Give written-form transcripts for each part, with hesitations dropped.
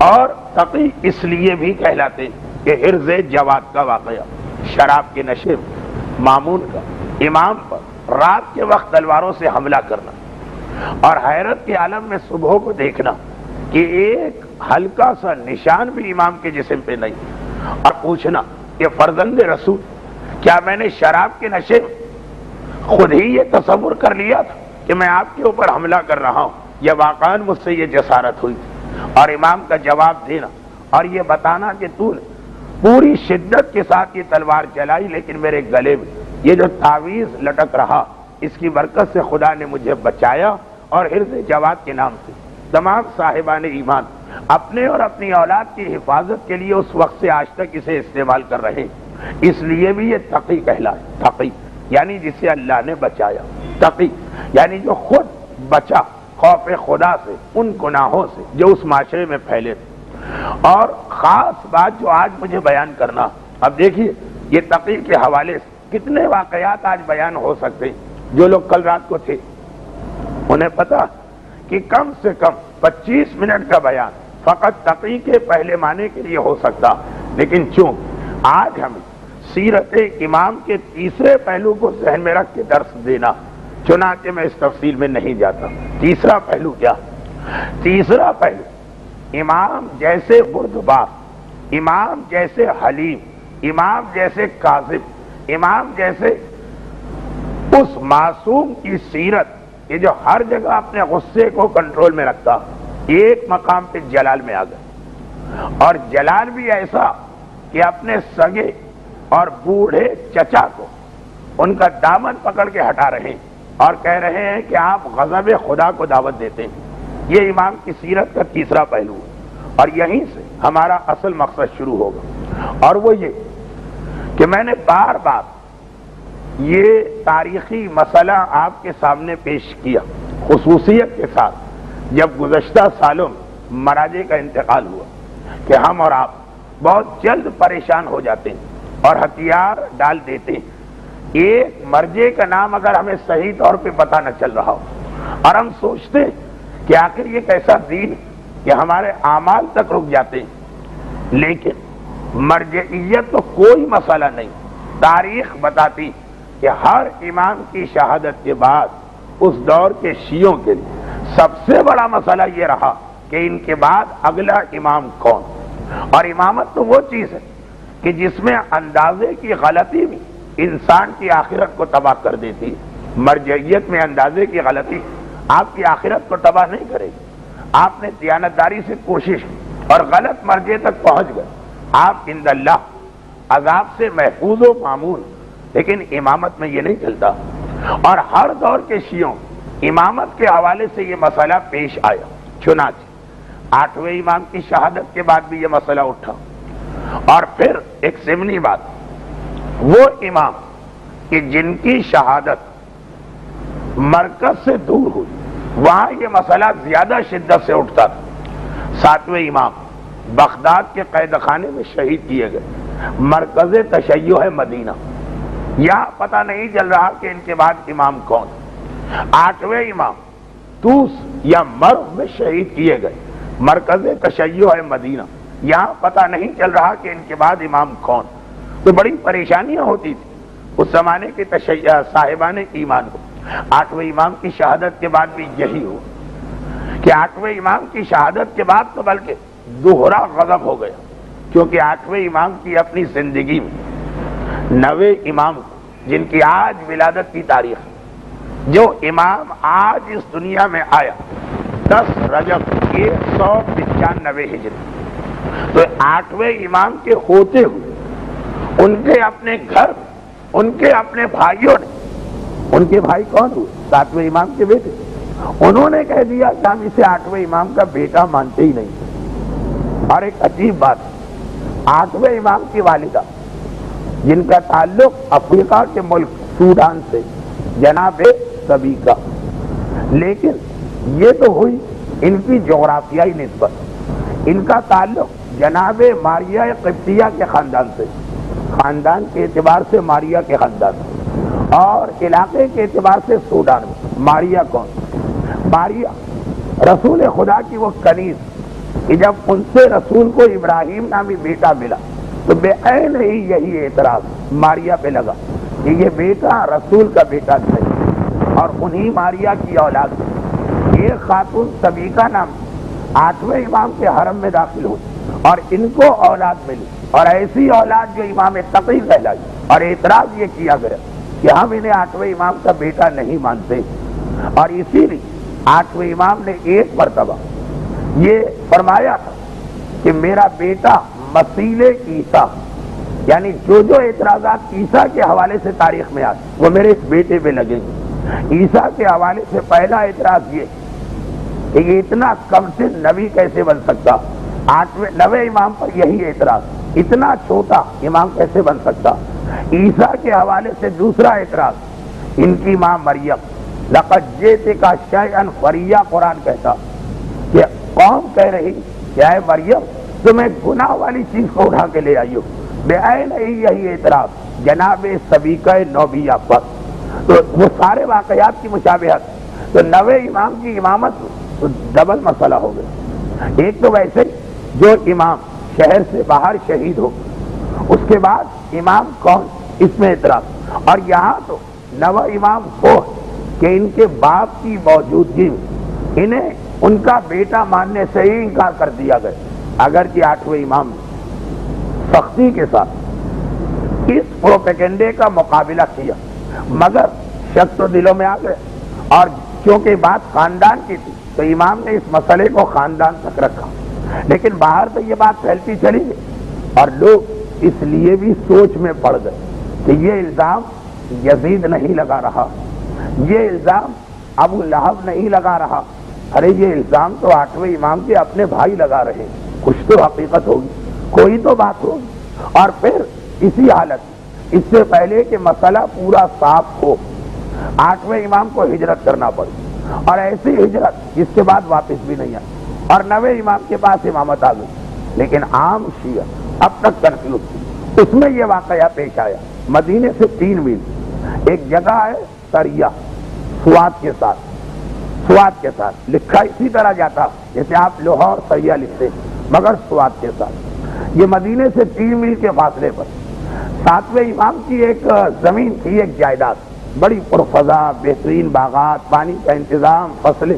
اور تقی اس لیے بھی کہلاتے کہ حرز جواد کا واقعہ، شراب کے نشے میں مامون کا امام پر رات کے وقت تلواروں سے حملہ کرنا اور حیرت کے عالم میں صبح کو دیکھنا کہ ایک ہلکا سا نشان بھی امام کے جسم پہ نہیں، اور پوچھنا کہ فرزند رسول کیا میں نے شراب کے نشے میں خود ہی یہ تصور کر لیا تھا کہ میں آپ کے اوپر حملہ کر رہا ہوں، یا واقعاً مجھ سے یہ جسارت ہوئی؟ اور امام کا جواب دینا اور یہ بتانا کہ تو نے پوری شدت کے ساتھ یہ تلوار چلائی، لیکن میرے گلے میں یہ جو تعویذ لٹک رہا اس کی برکت سے خدا نے مجھے بچایا، اور حرز جواد کے نام سے تمام صاحبان ایمان اپنے اور اپنی اولاد کی حفاظت کے لیے اس وقت سے آج تک اسے استعمال کر رہے ہیں۔ اس لیے بھی یہ تقی کہلائے، تقی یعنی جسے اللہ نے بچایا، تقی یعنی جو خود بچا خوف خدا سے، ان گناہوں سے جو اس معاشرے میں پھیلے تھے۔ اور خاص بات جو آج مجھے بیان کرنا، اب دیکھیے یہ تقی کے حوالے سے کتنے واقعات آج بیان ہو سکتے ہیں۔ جو لوگ کل رات کو تھے انہیں پتا کہ کم سے کم 25 منٹ کا بیان فقط تقی کے پہلے معنی کے لیے ہو سکتا، لیکن چونکہ آج ہمیں سیرت امام کے تیسرے پہلو کو ذہن میں رکھ کے درس دینا، چنانچہ میں اس تفصیل میں نہیں جاتا۔ تیسرا پہلو کیا؟ تیسرا پہلو امام جیسے بردبار، امام جیسے حلیم، امام جیسے کاذب، امام جیسے اس معصوم کی سیرت کہ جو ہر جگہ اپنے غصے کو کنٹرول میں رکھتا، ایک مقام پہ جلال میں آ گئے، اور جلال بھی ایسا کہ اپنے سگے اور بوڑھے چچا کو ان کا دامن پکڑ کے ہٹا رہے ہیں اور کہہ رہے ہیں کہ آپ غضب خدا کو دعوت دیتے ہیں۔ یہ امام کی سیرت کا تیسرا پہلو ہے، اور یہیں سے ہمارا اصل مقصد شروع ہوگا، اور وہ یہ کہ میں نے بار بار یہ تاریخی مسئلہ آپ کے سامنے پیش کیا، خصوصیت کے ساتھ جب گزشتہ سالوں میں مراجع کا انتقال ہوا، کہ ہم اور آپ بہت جلد پریشان ہو جاتے ہیں اور ہتھیار ڈال دیتے ہیں ایک مرجع کا نام اگر ہمیں صحیح طور پہ پتہ نہ چل رہا ہو، اور ہم سوچتے ہیں کہ آخر یہ کیسا دین ہے کہ ہمارے اعمال تک رک جاتے ہیں۔ لیکن مرجعیت تو کوئی مسئلہ نہیں، تاریخ بتاتی کہ ہر امام کی شہادت کے بعد اس دور کے شیعوں کے لیے سب سے بڑا مسئلہ یہ رہا کہ ان کے بعد اگلا امام کون، اور امامت تو وہ چیز ہے کہ جس میں اندازے کی غلطی بھی انسان کی آخرت کو تباہ کر دیتی ہے۔ مرجعیت میں اندازے کی غلطی آپ کی آخرت کو تباہ نہیں کرے گی۔ آپ نے دیانتداری سے کوشش کی اور غلط مرجع تک پہنچ گئے، آپ عند اللہ عذاب سے محفوظ و معمون، لیکن امامت میں یہ نہیں چلتا۔ اور ہر دور کے شیعوں امامت کے حوالے سے یہ مسئلہ پیش آیا، چنانچہ 8ویں امام کی شہادت کے بعد بھی یہ مسئلہ اٹھا، اور پھر ایک ضمنی بات، وہ امام کہ جن کی شہادت مرکز سے دور ہوئی وہاں یہ مسئلہ زیادہ شدت سے اٹھتا تھا۔ 7ویں امام بغداد کے قید خانے میں شہید کیے گئے، مرکز تشیع ہے مدینہ، یہاں پتہ نہیں چل رہا کہ ان کے بعد امام کون۔ 8ویں امام توس یا مرو میں شہید کیے گئے، مرکز تشیع ہے مدینہ، یہاں پتہ نہیں چل رہا کہ ان کے بعد امام کون۔ تو بڑی پریشانیاں ہوتی تھی اس زمانے کے صاحبان ایمان کو۔ 8ویں امام کی شہادت کے بعد بھی یہی ہوا کہ 8ویں امام کی شہادت کے بعد تو بلکہ دوہرا غضب ہو گیا، کیونکہ 8ویں امام کی اپنی زندگی میں 9ویں امام جن کی آج ولادت کی تاریخ ہے، جو امام آج اس دنیا میں آیا 10 رجب 195 ہجری، تو 8ویں امام کے ہوتے ہوئے ان کے اپنے گھر میں ان کے اپنے بھائیوں نے، ان کے بھائی کون ہوئے؟ 7ویں امام کے بیٹے، انہوں نے کہہ دیا کہ ہم اسے 8ویں امام کا بیٹا مانتے ہی نہیں۔ اور ایک عجیب بات، 8ویں امام کی والدہ جن کا تعلق افریقہ کے ملک سوڈان سے، جناب سبیکہ، لیکن یہ تو ہوئی ان کی جغرافیائی نسبت، ان کا تعلق جناب ماریا قبطیہ کے خاندان سے، خاندان کے اعتبار سے ماریا کے خاندان، اور علاقے کے اعتبار سے سوڈان میں۔ ماریا کون؟ ماریا رسول خدا کی وہ کنیز کہ جب ان سے رسول کو ابراہیم نامی بیٹا ملا تو بے عین ہی یہی اعتراض ماریا پہ لگا کہ یہ بیٹا رسول کا بیٹا نہیں اور انہی ماریا کی اولاد ہے۔ ایک خاتون سبیکہ نام 8ویں امام کے حرم میں داخل ہوئی اور ان کو اولاد ملی، اور ایسی اولاد جو امام تقی کہلائی، اور اعتراض یہ کیا گیا کہ ہم انہیں 8ویں امام کا بیٹا نہیں مانتے، اور اسی لیے 8ویں امام نے ایک مرتبہ یہ فرمایا تھا کہ میرا بیٹا مسیح عیسیٰ، یعنی جو اعتراضات عیسیٰ کے حوالے سے تاریخ میں آتے وہ میرے اس بیٹے پہ لگیں گے۔ عیسیٰ کے حوالے سے پہلا اعتراض یہ کہ یہ اتنا کم سے نبی کیسے بن سکتا، 9ویں امام پر یہی اعتراض، اتنا چھوٹا امام کیسے بن سکتا۔ عیسیٰ کے حوالے سے دوسرا اعتراض ان کی ماں مریم، لقد جئتک شیئا فریا، قرآن کہتا کہ قوم کہہ رہی کہ اے مریم تم ایک گناہ والی چیز کو اٹھا کے لے آئی ہو، بے عین ہی یہی اعتراض جناب سبیکہ نوبیہ پر۔ تو وہ سارے واقعات کی مشابہت، تو 9ویں امام کی امامت تو ڈبل مسئلہ ہو گیا۔ ایک تو ویسے جو امام شہر سے باہر شہید ہو، اس کے بعد امام کون، اس میں اعتراض، اور یہاں تو 9واں امام وہ کہ ان کے باپ کی موجودگی انہیں ان کا بیٹا ماننے سے ہی انکار کر دیا گیا، اگرچہ 8ویں امام نے سختی کے ساتھ اس پروپیگنڈے کا مقابلہ کیا، مگر شک تو دلوں میں آ گئے، اور کیونکہ بات خاندان کی تھی تو امام نے اس مسئلے کو خاندان تک رکھا، لیکن باہر تو یہ بات پھیلتی چلی گئی، اور لوگ اس لیے بھی سوچ میں پڑ گئے کہ یہ الزام یزید نہیں لگا رہا، یہ الزام ابو لہب نہیں لگا رہا، ارے یہ الزام تو 8ویں امام کے اپنے بھائی لگا رہے، کچھ تو حقیقت ہوگی، کوئی تو بات ہوگی۔ اور پھر اسی حالت، اس سے پہلے کہ مسئلہ پورا صاف ہو، 8ویں امام کو ہجرت کرنا پڑی، اور ایسی ہجرت جس کے بعد واپس بھی نہیں آئی، اور 9ویں امام کے پاس امامت آ گئی، لیکن عام شیعہ اب تک کنفیوز تھی۔ اس میں یہ واقعہ پیش آیا، مدینے سے 3 میل ایک جگہ ہے سریہ، سوات کے ساتھ لکھا اسی طرح جاتا جیسے آپ لاہور سریہ لکھتے، مگر سوات کے ساتھ، یہ مدینے سے 3 میل کے فاصلے پر 7ویں امام کی ایک زمین تھی، ایک جائیداد، بڑی پرفضا، بہترین باغات، پانی کا انتظام، فصلیں،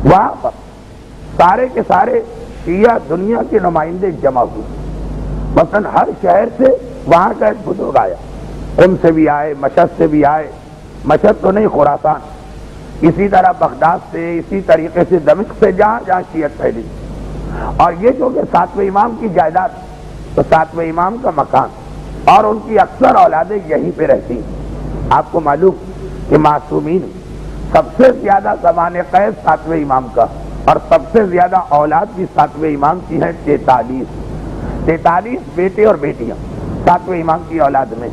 وہاں پر سارے کے سارے شیعہ دنیا کے نمائندے جمع ہوئے، مثلا ہر شہر سے وہاں کا ایک بزرگ آیا، قم سے بھی آئے، مشہد سے بھی آئے، مشہد تو نہیں خراسان، اسی طرح بغداد سے، اسی طریقے سے دمشق سے، جہاں جہاں شیعت پھیلی، اور یہ جو کہ 7ویں امام کی جائیداد، تو 7ویں امام کا مکان، اور ان کی اکثر اولادیں یہیں پہ رہتی ہیں۔ آپ کو معلوم کہ معصومین سب سے زیادہ زمان قید 7ویں امام کا، اور سب سے زیادہ اولاد بھی 7ویں امام کی ہے، 43 بیٹے اور بیٹیاں 7ویں امام کی اولاد میں،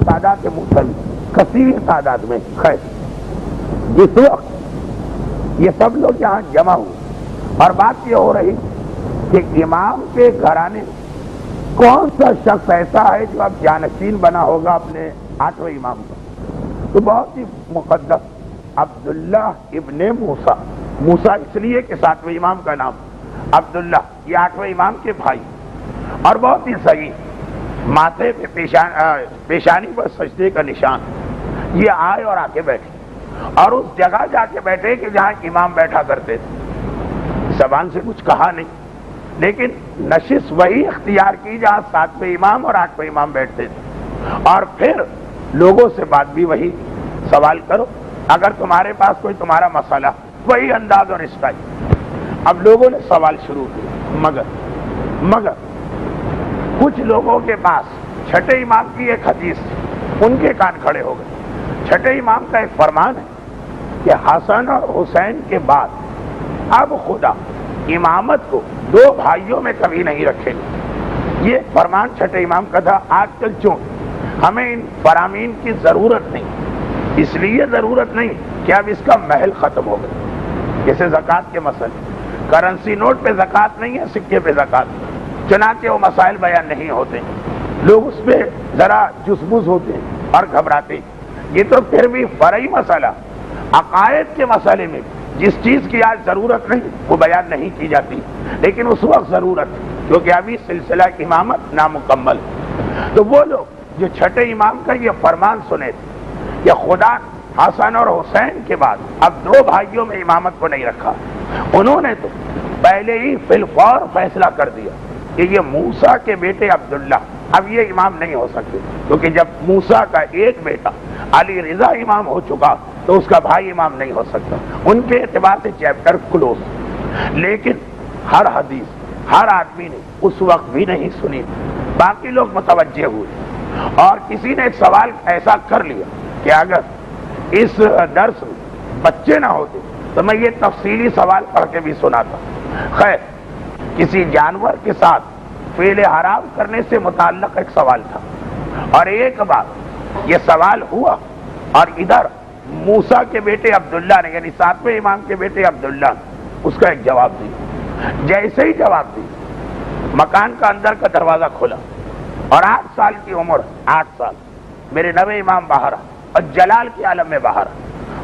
تعداد مسلم کثیر تعداد میں۔ خیر، جس وقت یہ سب لوگ یہاں جمع ہوئے، اور بات یہ ہو رہی کہ امام کے گھرانے کون سا شخص ایسا ہے جو اب جانشین بنا ہوگا اپنے 8ویں امام کا، تو بہت ہی مقدس عبداللہ ابن موسیٰ اس لیے کہ 7ویں امام کا نام عبداللہ، یہ 8ویں امام کے بھائی، اور بہت ہی صحیح، ماتھے پہ پیشانی پر سجدے کا نشان، یہ آئے اور آ کے بیٹھے، اور اس جگہ جا کے بیٹھے کہ جہاں امام بیٹھا کرتے تھے، زبان سے کچھ کہا نہیں، لیکن نشست وہی اختیار کی جہاں 7ویں امام اور 8ویں امام بیٹھتے تھے، اور پھر لوگوں سے بات بھی وہی، سوال کرو اگر تمہارے پاس کوئی تمہارا مسئلہ، وہی انداز اور اسٹائل۔ اب لوگوں نے سوال شروع کیا، مگر کچھ لوگوں کے پاس چھٹے امام کی ایک حدیث، ان کے کان کھڑے ہو گئے۔ چھٹے امام کا ایک فرمان ہے کہ حسن اور حسین کے بعد اب خدا امامت کو 2 بھائیوں میں کبھی نہیں رکھے گا، یہ فرمان چھٹے امام کا تھا۔ آج کل چون ہمیں ان فرامین کی ضرورت نہیں، اس لیے ضرورت نہیں کہ اب اس کا محل ختم ہو گیا، جیسے زکوٰۃ کے مسئلے، کرنسی نوٹ پہ زکوٰۃ نہیں ہے، سکے پہ زکوٰۃ، چنانچہ وہ مسائل بیان نہیں ہوتے، لوگ اس پہ ذرا جسبوز ہوتے ہیں اور گھبراتے ہیں۔ یہ تو پھر بھی فرعی مسئلہ، عقائد کے مسئلے میں جس چیز کی آج ضرورت نہیں وہ بیان نہیں کی جاتی، لیکن اس وقت ضرورت ہے کیونکہ ابھی سلسلہ امامت نامکمل۔ تو وہ لوگ جو چھٹے امام کا یہ فرمان سنے تھے کہ خدا حسن اور حسین کے بعد اب دو بھائیوں میں امامت کو نہیں رکھا، انہوں نے تو پہلے ہی فی الفور فیصلہ کر دیا کہ یہ موسیٰ کے بیٹے عبداللہ اب یہ امام نہیں ہو سکتے، کیونکہ جب موسیٰ کا ایک بیٹا علی رضا امام ہو چکا تو اس کا بھائی امام نہیں ہو سکتا۔ ان کے اعتبار سے چیپٹر کلوز۔ لیکن ہر حدیث ہر آدمی نے اس وقت بھی نہیں سنی، باقی لوگ متوجہ ہوئے اور کسی نے ایک سوال ایسا کر لیا کہ اگر اس درس میں بچے نہ ہوتے تو میں یہ تفصیلی سوال پڑھ کے بھی سناتا۔ خیر، کسی جانور کے ساتھ فعل حرام کرنے سے متعلق ایک سوال تھا، اور ایک بار یہ سوال ہوا اور ادھر موسیٰ کے بیٹے عبداللہ نے یعنی ساتویں امام کے بیٹے عبداللہ نے اس کا ایک جواب دیا۔ جیسے ہی جواب دیا، مکان کا اندر کا دروازہ کھلا اور 8 سال کی عمر 8 سال میرے نوے امام باہر اور جلال کے عالم میں باہر،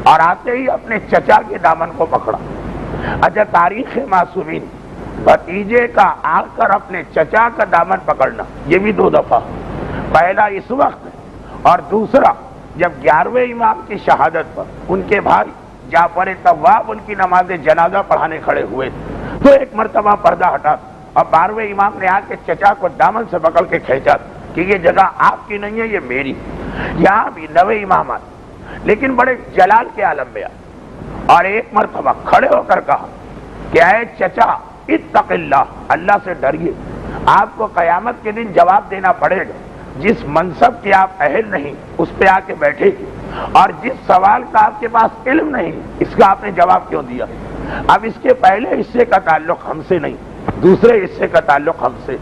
اور آتے ہی اپنے چچا کے دامن کو پکڑا۔ اچھا، تاریخ معصومین بھتیجے کا آ کر اپنے چچا کا دامن پکڑنا یہ بھی 2 دفعہ، پہلا اس وقت اور دوسرا جب 11ویں امام کی شہادت پر ان کے بھائی جعفر طواب ان کی نماز جنازہ پڑھانے کھڑے ہوئے تو ایک مرتبہ پردہ ہٹا اور 12ویں امام نے آ کے چچا کو دامن سے پکڑ کے کھینچا کہ یہ جگہ آپ کی نہیں ہے، یہ میری۔ یہاں بھی 9 امامات لیکن بڑے جلال کے عالم میں آئے اور ایک مرتبہ کھڑے ہو کر کہا کہ اے چچا اتق اللہ، اللہ سے ڈریے، آپ کو قیامت کے دن جواب دینا پڑے گا، جس منصب کے آپ اہل نہیں اس پہ آ کے بیٹھے گی، اور جس سوال کا آپ کے پاس علم نہیں اس کا آپ نے جواب کیوں دیا۔ اب اس کے پہلے حصے کا تعلق ہم سے نہیں، دوسرے حصے کا تعلق ہم سے،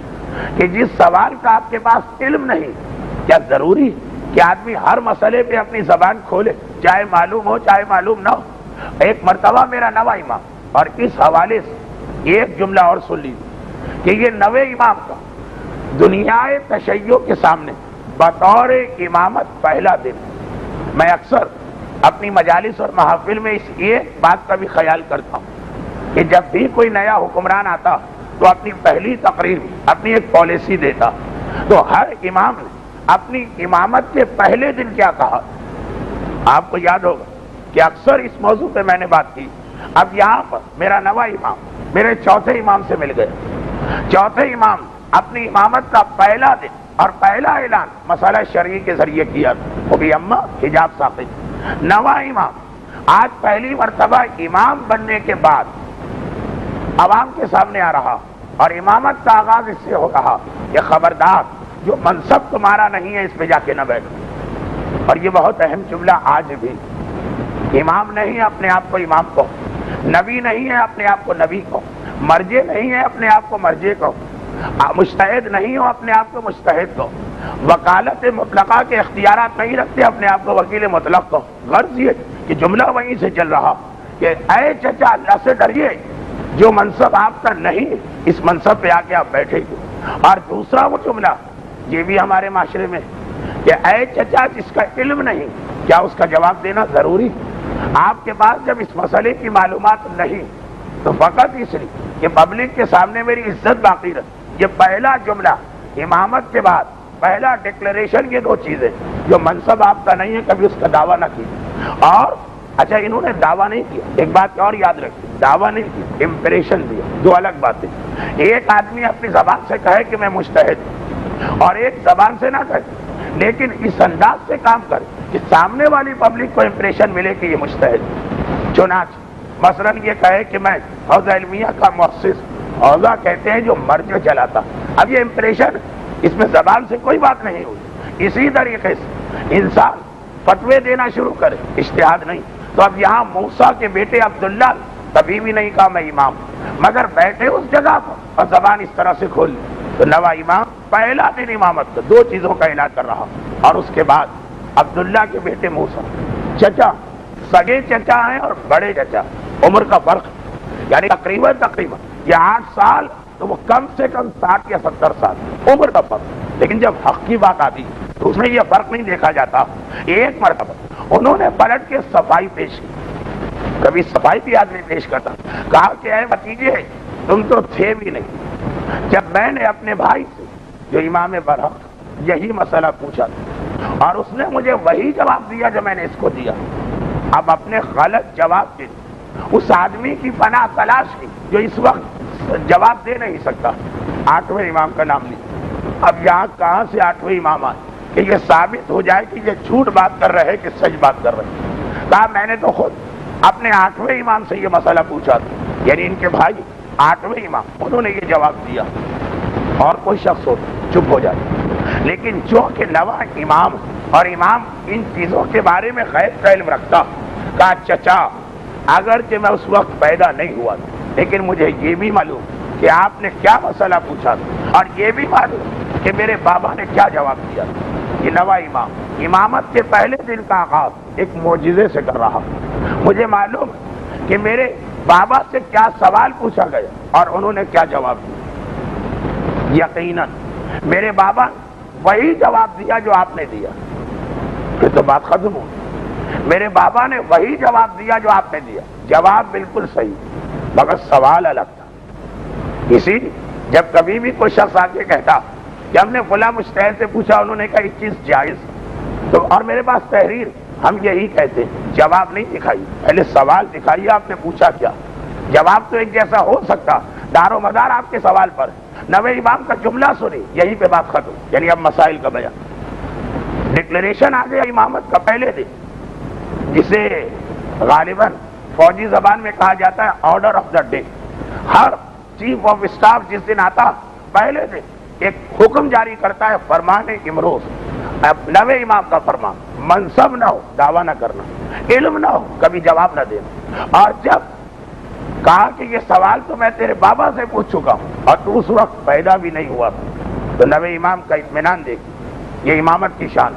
کہ جس سوال کا آپ کے پاس علم نہیں، کیا ضروری کہ آدمی ہر مسئلے پہ اپنی زبان کھولے، چاہے معلوم ہو چاہے معلوم نہ ہو۔ ایک مرتبہ میرا نواں امام، اور اس حوالے سے ایک جملہ اور سن لیجیے کہ یہ 9 امام کا دنیا تشیع کے سامنے بطور امامت پہلا دن۔ میں اکثر اپنی مجالس اور محافل میں اس ایک بات کا بھی خیال کرتا ہوں کہ جب بھی کوئی نیا حکمران آتا تو اپنی پہلی تقریر اپنی ایک پالیسی دیتا، تو ہر امام نے اپنی امامت کے پہلے دن کیا کہا۔ آپ کو یاد ہوگا کہ اکثر اس موضوع پہ میں نے بات کی۔ اب یہاں پر میرا نواں امام میرے چوتھے امام سے مل گیا۔ چوتھے امام اپنی امامت کا پہلا دن اور پہلا اعلان مسئلہ شرعی کے ذریعے کیا، وہ بھی اماں حجاب ساقط۔ نواں امام آج پہلی مرتبہ امام بننے کے بعد عوام کے سامنے آ رہا اور امامت کا آغاز اس سے ہو رہا کہ خبردار، جو منصب تمہارا نہیں ہے اس پہ جا کے نہ بیٹھو۔ اور یہ بہت اہم جملہ آج بھی، امام نہیں ہے اپنے آپ کو امام کو، نبی نہیں ہے اپنے آپ کو نبی کو، مرجع نہیں ہے اپنے آپ کو مرجع کو، مجتہد نہیں ہو اپنے آپ کو مجتہد کو، وکالت مطلقہ کے اختیارات نہیں رکھتے اپنے آپ کو وکیل مطلق کو۔ غرض یہ کہ جملہ وہیں سے چل رہا کہ اے چچا اللہ سے ڈریے، جو منصب آپ کا نہیں اس منصب پہ آ کے آپ بیٹھے گے۔ اور دوسرا وہ جملہ یہ بھی ہمارے معاشرے میں کہ اے چچا جس کا علم نہیں، کیا اس کا جواب دینا ضروری؟ آپ کے پاس جب اس مسئلے کی معلومات نہیں تو فقط اس لیے کہ پبلک کے سامنے میری عزت باقی رہے۔ یہ پہلا جملہ امامت کے بعد پہلا ڈکلیریشن، یہ 2 چیزیں، جو منصب آپ کا نہیں ہے کبھی اس کا دعویٰ نہ کیجیے۔ اور اچھا، انہوں نے دعویٰ نہیں کیا، ایک بات اور یاد رکھیے، دعویٰ نہیں کیا، امپریشن دیا، 2 الگ باتیں۔ ایک آدمی اپنی زبان سے کہے کہ میں مجتہد ہوں، اور ایک زبان سے نہ کہے لیکن اس انداز سے کام کرے کہ سامنے والی پبلک کو امپریشن ملے کہ یہ مجتہد۔ چنانچہ مثلا یہ کہے کہ میں حوزہ علمیہ کا مؤسس، حوزہ کہتے ہیں جو مرجع چلاتا، اب یہ امپریشن، اس میں زبان سے کوئی بات نہیں ہوئی۔ اسی طریقے سے انسان فتوے دینا شروع کرے، اجتہاد نہیں، تو اب یہاں موسیٰ کے بیٹے عبداللہ کبھی بھی نہیں کہا میں امام، مگر بیٹھے اس جگہ پر اور زبان اس طرح سے کھول لی، تو نواں امام پہلا دن امامت کا 2 چیزوں کا اعلان کر رہا، اور اس کے بعد عبداللہ کے بیٹے موسیٰ، چچا، سگے چچا ہیں اور بڑے چچا، عمر کا فرق یعنی تقریباً یہ 8 سال تو وہ کم سے کم 60 یا 70 سال عمر کا فرق۔ لیکن جب حق کی بات آتی تو اس میں یہ فرق نہیں دیکھا جاتا۔ ایک مرتبہ انہوں نے پلٹ کے صفائی پیش کی کبھی صفائی بھی آدمی پیش کرتا. کہا کہ اے بھتیجے تم تو تھے بھی نہیں جب میں نے اپنے بھائی سے جو امام برحق یہی مسئلہ پوچھا تھا اور اس نے مجھے وہی جواب دیا جو میں نے اس کو دیا. اب اپنے غلط جواب کے اس آدمی کی پناہ تلاش کی جو اس وقت جواب دے نہیں سکتا. 8ویں امام کا نام لیا. اب یہاں کہاں سے 8ویں امام آئے کہ یہ ثابت ہو جائے کہ یہ جھوٹ بات کر رہے کہ سچ بات کر رہے. کہا میں نے تو خود اپنے 8ویں امام سے یہ مسئلہ پوچھا تھا، یعنی ان کے بھائی 8ویں امام، انہوں نے یہ جواب دیا. اور کوئی شخص ہو چپ ہو جائے، لیکن جو کہ نواں امام اور امام ان چیزوں کے بارے میں غیب کا علم رکھتا. کہا چچا اگرچہ میں اس وقت پیدا نہیں ہوا تھا لیکن مجھے یہ بھی معلوم کہ آپ نے کیا مسئلہ پوچھا تھا اور یہ بھی معلوم کہ میرے بابا نے کیا جواب دیا. یہ نواں امام امامت کے پہلے دن کا آغاز ایک معجزے سے کر رہا. مجھے معلوم کہ میرے بابا سے کیا سوال پوچھا گیا اور انہوں نے کیا جواب دیا. یقیناً میرے بابا وہی جواب دیا جو آپ نے دیا. پھر تو بات ختم ہو. میرے بابا نے وہی جواب دیا جو آپ نے دیا. جواب بالکل صحیح مگر سوال الگ تھا. اسی جب کبھی بھی کوئی شخص آ کے کہتا کہ ہم نے فلاں مجتہد سے پوچھا، انہوں نے کہا یہ چیز جائز، تو اور میرے پاس تحریر، ہم یہی کہتے جواب نہیں دکھائی، پہلے سوال دکھائیے آپ نے پوچھا کیا. جواب تو ایک جیسا ہو سکتا، دار و مدار آپ کے سوال پر. نویں امام کا جملہ سنی، یہی پہ بات ختم. یعنی اب مسائل کا بیان. ڈکلیریشن آ گیا امامت کا پہلے دن، جسے غالباً فوجی زبان میں کہا جاتا ہے order of the day. Hare chief of staff جس دن آتا پہلے دن ایک حکم جاری کرتا ہے، فرمان امروز. اب نویں امام کا فرمان، منصب نہ ہو دعویٰ نہ کرنا، علم نہ ہو کبھی جواب نہ دینا. اور جب کہا کہ یہ سوال تو میں تیرے بابا سے پوچھ چکا ہوں اور تو اس وقت پیدا بھی نہیں ہوا تھا، تو نویں امام کا اطمینان دیکھیے، یہ امامت کی شان.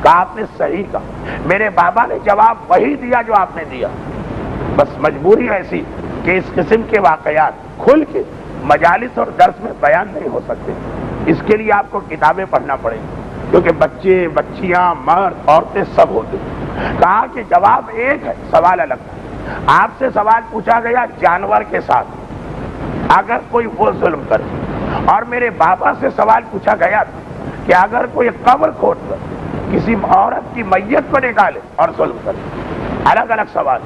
کہا آپ نے صحیح کہا، میرے بابا نے جواب وہی دیا جو آپ نے دیا. بس مجبوری ایسی کہ اس قسم کے واقعات کھل کے مجالس اور درس میں بیان نہیں ہو سکتے. اس کے لیے آپ کو کتابیں پڑھنا پڑیں گی، کیونکہ بچے بچیاں مرد عورتیں سب ہوتے. کہا کہ جواب ایک ہے، سوال الگ ہے. آپ سے سوال پوچھا گیا جانور کے ساتھ اگر کوئی وہ ظلم کرے، اور میرے بابا سے سوال پوچھا گیا کہ اگر کوئی قبر کھود کر کسی عورت کی میت کو نکالے اور ظلم کرے. الگ الگ سوال.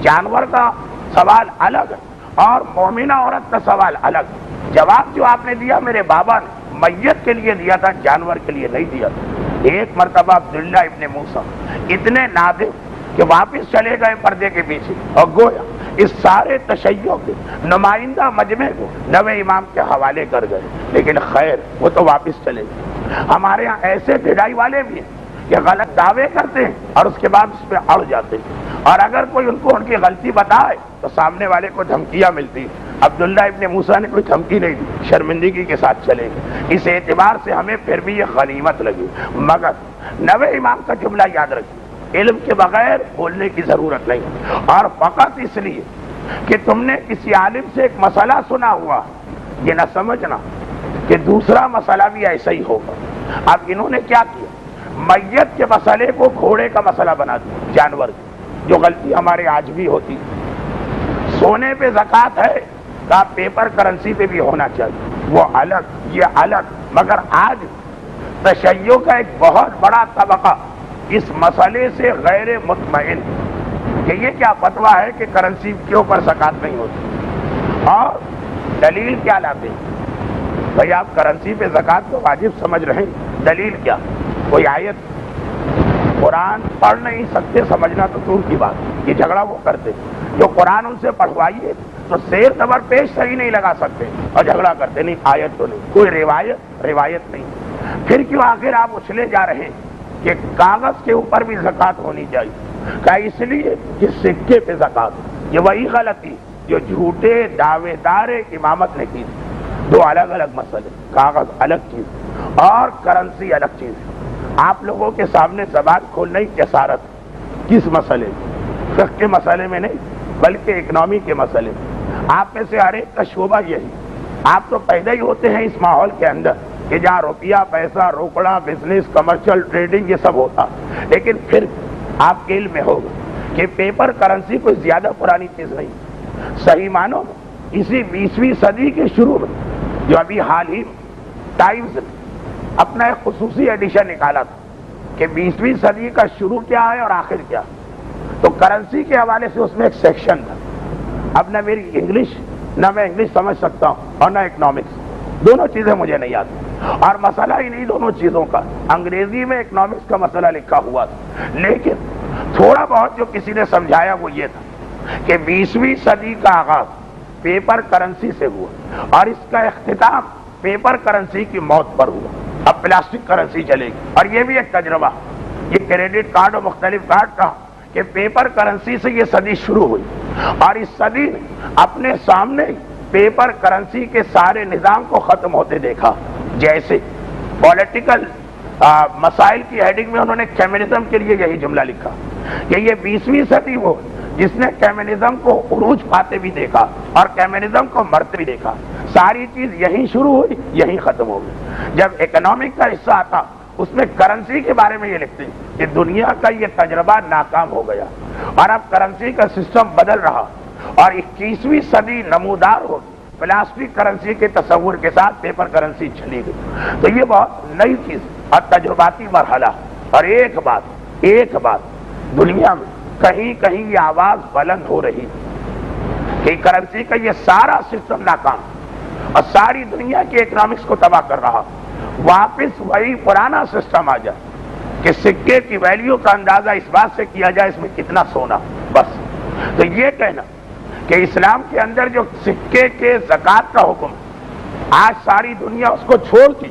جانور کا سوال الگ اور مومنہ عورت کا سوال الگ. جواب جو آپ نے دیا میرے بابا نے میت کے لیے دیا تھا، جانور کے لیے نہیں دیا تھا. ایک مرتبہ عبداللہ ابن موسیٰ اتنے نادم کہ واپس چلے گئے پردے کے پیچھے، اور گویا اس سارے تشیع کے نمائندہ مجمع کو نویں امام کے حوالے کر گئے. لیکن خیر وہ تو واپس چلے گئے. ہمارے ہاں ایسے ڈھڈائی والے بھی ہیں کہ غلط دعوے کرتے ہیں اور اس کے بعد اس پہ اڑ جاتے ہیں، اور اگر کوئی ان کو ان کی غلطی بتائے تو سامنے والے کو دھمکیاں ملتی. عبداللہ ابن موسیٰ نے کوئی دھمکی نہیں دی، شرمندگی کے ساتھ چلے گئے. اس اعتبار سے ہمیں پھر بھی یہ غنیمت لگی. مگر نویں امام کا جملہ یاد رکھیے، علم کے بغیر بولنے کی ضرورت نہیں، اور فقط اس لیے کہ تم نے کسی عالم سے ایک مسئلہ سنا ہوا یہ نہ سمجھنا کہ دوسرا مسئلہ بھی ایسا ہی ہوگا. اب انہوں نے کیا کیا، میت کے مسئلے کو گھوڑے کا مسئلہ بنا دیا، جانور کی، جو غلطی ہمارے آج بھی ہوتی. سونے پہ زکوٰۃ ہے کا پیپر کرنسی پہ بھی ہونا چاہیے، وہ الگ یہ الگ. مگر آج تشیع کا ایک بہت بڑا طبقہ اس مسئلے سے غیر مطمئن کہ یہ کیا فتویٰ ہے کہ کرنسی کے اوپر زکوٰۃ نہیں ہوتی. اور دلیل کیا لاتے ہیں؟ بھئی آپ کرنسی پہ زکوٰۃ کو واجب سمجھ رہے ہیں، دلیل کیا؟ کوئی آیت؟ قرآن پڑھ نہیں سکتے سمجھنا تو دور کی بات، یہ جھگڑا وہ کرتے جو قرآن ان سے پڑھوائیے تو سیر زبر پیش صحیح نہیں لگا سکتے اور جھگڑا کرتے نہیں آیت تو نہیں، کوئی روایت نہیں. پھر کیوں آخر آپ اچھلے جا رہے ہیں کہ کاغذ کے اوپر بھی زکوٰۃ ہونی چاہیے؟ کہ اس لیے کہ سکے پہ زکوٰۃ. یہ وہی غلطی جو جھوٹے دعوے دار امامت نے کی. دو الگ الگ مسئلے، کاغذ الگ چیز اور کرنسی الگ چیز. آپ لوگوں کے سامنے زبان کھولنا ہی جسارت. کس مسئلے میں؟ فقہ کے مسئلے میں نہیں بلکہ اکنامی کے مسئلے میں. آپ میں سے ہر ایک کا شعبہ یہی. آپ تو پیدا ہی ہوتے ہیں اس ماحول کے اندر کہ جہاں روپیہ پیسہ روکڑا بزنس کمرشل ٹریڈنگ یہ سب ہوتا. لیکن پھر آپ کے علم میں ہوگا کہ پیپر کرنسی کوئی زیادہ پرانی چیز نہیں، صحیح معنوں میں اسی 20ویں صدی کے شروع میں جو ابھی حال ہی ٹائمز نے اپنا ایک خصوصی ایڈیشن نکالا تھا کہ 20ویں صدی کا شروع کیا ہے اور آخر کیا، تو کرنسی کے حوالے سے اس میں ایک سیکشن تھا۔ اب نہ میری انگلش، نہ میں انگلش سمجھ سکتا ہوں اور نہ اکنامکس، دونوں چیزیں مجھے نہیں آتی، اور مسئلہ ہی نہیں دونوں چیزوں کا، انگریزی میں اکنامکس کا مسئلہ لکھا ہوا تھا، لیکن تھوڑا بہت جو کسی نے سمجھایا وہ یہ تھا کہ 20ویں صدی کا آغاز پیپر کرنسی سے ہوا اور اس کا اختتام پیپر کرنسی کی موت پر ہوا، اب پلاسٹک کرنسی چلے گی، اور یہ بھی ایک تجربہ، یہ کریڈٹ کارڈ اور مختلف کارڈ کا کہ پیپر کرنسی سے یہ صدی شروع ہوئی، اور اس صدی نے اپنے سامنے پیپر کرنسی کے سارے نظام کو ختم ہوتے دیکھا، جیسے پولیٹیکل مسائل کی ہیڈنگ میں انہوں نے کمیونزم کے لیے یہی جملہ لکھا کہ یہ 20ویں صدی وہ جس نے کمیونزم کو عروج پاتے بھی دیکھا اور کمیونزم کو مرتے بھی دیکھا، ساری چیز یہیں شروع ہوئی یہیں ختم ہو گئی۔ جب اکنامک کا حصہ آتا اس میں کرنسی کے بارے میں یہ لکھتے ہیں کہ دنیا کا یہ تجربہ ناکام ہو گیا اور اب کرنسی کا سسٹم بدل رہا اور 21ویں صدی نمودار ہوگی پلاسٹک کرنسی کے تصور کے ساتھ پیپر کرنسی چلی گئی۔ تو یہ بہت نئی چیز اور تجرباتی مرحلہ، اور ایک بات دنیا میں کہیں کہیں یہ آواز بلند ہو رہی کہ کرنسی کا یہ سارا سسٹم ناکام اور ساری دنیا کی اکنامکس کو تباہ کر رہا، واپس وہی پرانا سسٹم آ جائے کہ سکے کی ویلیو کا اندازہ اس بات سے کیا جائے اس میں کتنا سونا، بس۔ تو یہ کہنا کہ اسلام کے اندر جو سکے کے زکوٰۃ کا حکم آج ساری دنیا اس کو چھوڑتی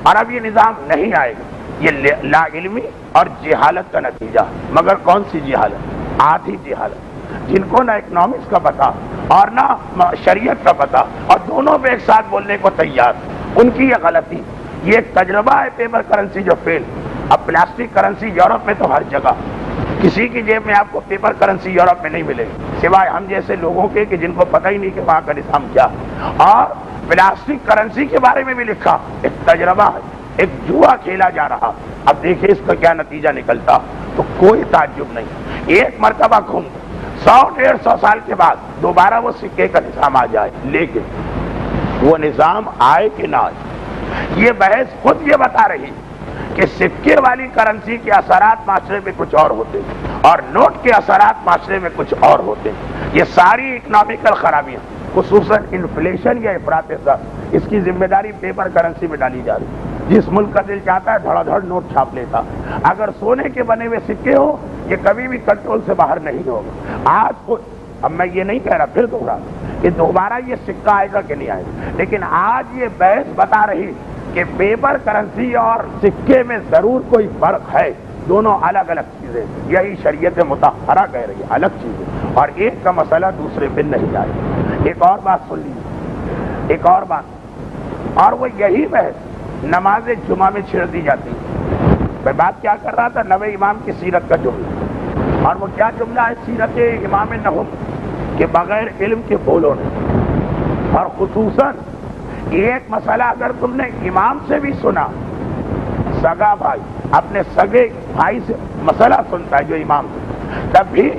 اور اب یہ نظام نہیں آئے گا، یہ لا علمی اور جہالت کا نتیجہ، مگر کون سی جہالت؟ آدھی جہالت، جن کو نہ اکنامکس کا پتہ اور نہ شریعت کا پتہ اور دونوں پہ ایک ساتھ بولنے کو تیار، ان کی یہ غلطی، یہ ایک تجربہ ہے پیپر کرنسی جو فیل۔ اب پلاسٹک کرنسی یورپ میں تو ہر جگہ، کسی کی جیب میں آپ کو پیپر کرنسی یورپ میں نہیں ملے گی سوائے ہم جیسے لوگوں کے کہ جن کو پتہ ہی نہیں کہ وہاں کا نظام کیا، اور پلاسٹک کرنسی کے بارے میں بھی لکھا، ایک تجربہ ہے، ایک جوا کھیلا جا رہا، اب دیکھیں اس کا کیا نتیجہ نکلتا، تو کوئی تعجب نہیں ایک مرتبہ گھوم 100-150 سال کے بعد دوبارہ وہ سکے کا نظام آ جائے، لیکن وہ نظام آئے کہ نہ آئے، یہ بحث خود یہ بتا رہی کہ سکے والی کرنسی کے اثرات معاشرے میں کچھ اور ہوتے اور نوٹ کے اثرات معاشرے میں کچھ اور ہوتے، یہ ساری اکنامیکل خرابیاں خصوصاً انفلیشن یا افراط زر، اس کی ذمہ داری پیپر کرنسی میں ڈالی جا رہی۔ جس ملک کا دل چاہتا ہے دھڑا دھڑ نوٹ چھاپ لیتا، اگر سونے کے بنے ہوئے سکے ہو یہ کبھی بھی کنٹرول سے باہر نہیں ہوگا۔ آج اب میں یہ نہیں کہہ رہا پھر دوہرا کہ دوبارہ یہ سکہ آئے گا کہ نہیں آئے گا، لیکن آج یہ بحث بتا رہی کہ پیپر کرنسی اور سکے میں ضرور کوئی فرق ہے، دونوں الگ الگ چیزیں، یہی شریعت مطہرہ کہہ رہی ہے، الگ چیزیں، اور ایک کا مسئلہ دوسرے پہ نہیں آئے۔ ایک اور بات سن لیجیے، ایک اور بات، اور وہ یہی بحث نماز جمعہ میں چھیڑ دی جاتی ہے۔ میں بات کیا کر رہا تھا؟ نوے امام کی سیرت کا جملہ، اور وہ کیا جملہ ہے؟ سیرت امام نہم کہ بغیر علم کے بولو نہیں، اور خصوصاً ایک مسئلہ اگر تم نے امام سے بھی سنا، سگا بھائی اپنے سگے بھائی سے مسئلہ سنتا ہے جو امام سے، تب بھی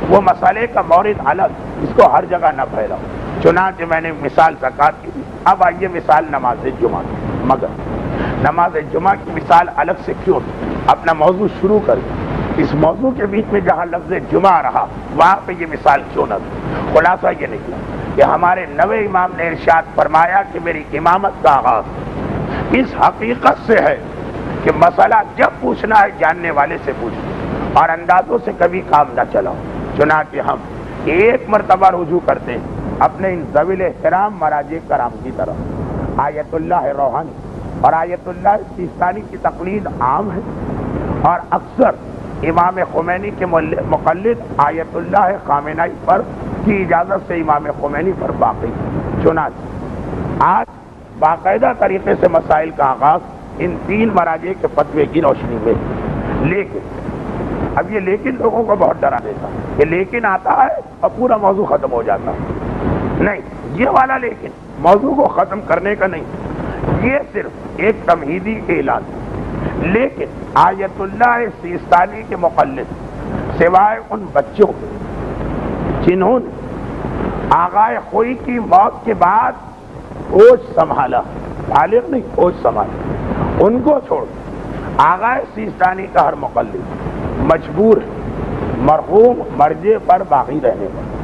وہ مسئلے کا مورد الگ، اس کو ہر جگہ نہ پھیلاؤ۔ چنانچہ میں نے مثال زکوٰۃ کی، اب آئیے مثال نماز جمعہ کی، مگر نماز جمعہ کی مثال الگ سے کیوں؟ اپنا موضوع شروع کر اس موضوع کے بیچ میں جہاں لفظ جمعہ رہا وہاں پہ یہ مثال کیوں نہ دی؟ خلاصہ یہ نکلا کہ ہمارے نوے امام نے ارشاد فرمایا کہ میری امامت کا آغاز اس حقیقت سے ہے کہ مسئلہ جب پوچھنا ہے جاننے والے سے پوچھو اور اندازوں سے کبھی کام نہ چلاؤ۔ چنانچہ ہم ایک مرتبہ رجوع کرتے ہیں اپنے ان ذویل احترام مراجع کرام کی طرف۔ آیت اللہ روحانی اور آیت اللہ سیستانی کی تقلید عام ہے، اور اکثر امام خمینی کے مقلد آیت اللہ خامنائی پر کی اجازت سے امام خمینی پر باقی۔ چنانچہ آج باقاعدہ طریقے سے مسائل کا آغاز ان تین مراجع کے فتوے کی روشنی میں، لیکن اب یہ لیکن لوگوں کو بہت ڈرا دیتا ہے کہ لیکن آتا ہے اور پورا موضوع ختم ہو جاتا ہے، نہیں، یہ والا لیکن موضوع کو ختم کرنے کا نہیں، یہ صرف ایک تمہیدی اعلان۔ لیکن آیت اللہ سیستانی کے مقلد سوائے ان بچوں کے جنہوں نے آغائے خوئی کی موت کے بعد ہوش سنبھالا، بالغ نہیں، ہوش سنبھالا، ان کو چھوڑ آغائے سیستانی کا ہر مقلد مجبور ہے مرحوم مرجع پر باقی رہنے پر۔